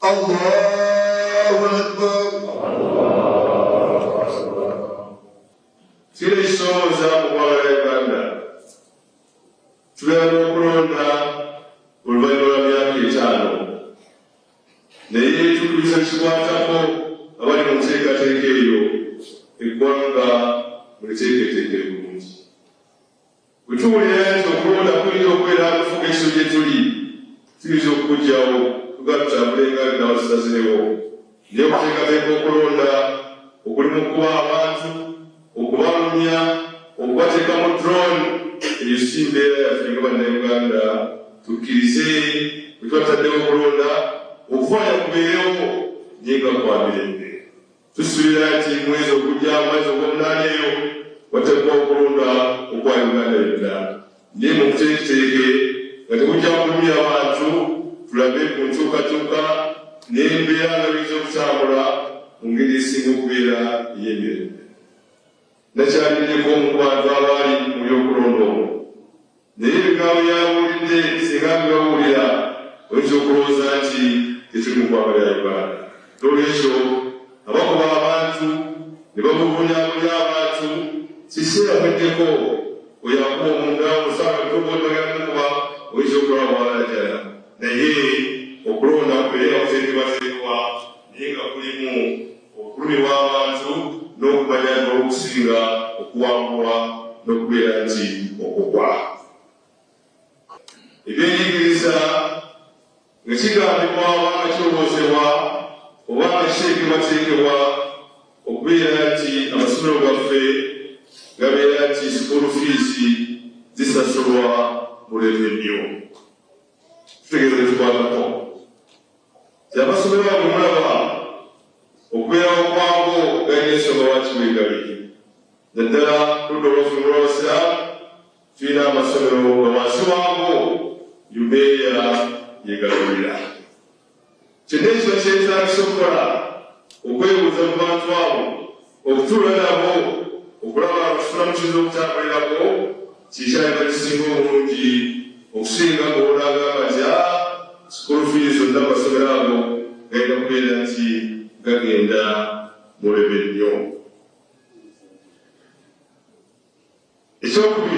Allahu Akbar. Kile isomo za mubala Uganda tubeera n'okulonda oluvannyuma lwa myaka 5 naye tukubisa kikwatako abali mu nteekateeka eyo eggwanga muliteeketeeke bulungi. Bwe tuwulira nti okulonda kuyinza okubeera akufuga ekifo gye tuli tuyinza okugyawo tugatutabulenga binawazisazirewo naye okuteekateeka okulonda okulimu okuba abantu okubalumya okubateeka mu drone eyo si mbeera yaffe nga bannayuganda. Tukkirize bwe twataddewo okulonda okufanya kubeerewo naye nga kwa mirembe. Tusuubira nti mwezi okujja mwezi ogw'omunaana eyo wateekwa okulonda okwa Uganda yonna naye mu kuteeketeeke nga tekujja kulumya abantu tulabe ku nkyukakyuka n'embeera nga biyinza okutambula mu ngeri esinga okubeera ey'emirembe. Nakyaliddeko mu bantu abaali mu by'okulonda omwo naye ebigambo byawulidde singa bibawulira oyinza okulowooza nti tetuli mu ggwanga lya Uganda. N'olwekyo abakuba abantu ne babuvunyabunya abantu kiseera kweddeko oyakuba omuntu amusanga tobotoyamukuba oyinza okulaba bwalajala naye okulonda kubeera kuteekebwateekebwa naye nga kulimu okulumirwa abantu n'okumanya n'okusinga okuwangulwa n'okubeera nti okugwa. Ebyenjigiriza nga kigambibwa oba nga kiroboozebwa oba nga kiteekebwateekebwa okubeera nti amasomero gaffe gabeera nti school fees zisasulwa mu revenue. Tutegeeza tukwatako ti amasomero ago mulaba okubeerawo kwago galina ensonga lwaki weegali. Naddala ludda olwaffe olw'abasiraamu tulina amasomero nga wansi waago yubeeya yegalulira. Kyonna ekiba kyetaagisa okukola okwebuuza mu bantu abo okutuula nabo okulaba okufuna mu kizo okutambulirako kikyaliba kisinga obulungi okusinga ng'olagamba nti school fees zonna amasomero ago galina kubeera nti gagenda mu revenue. Ekyokubiri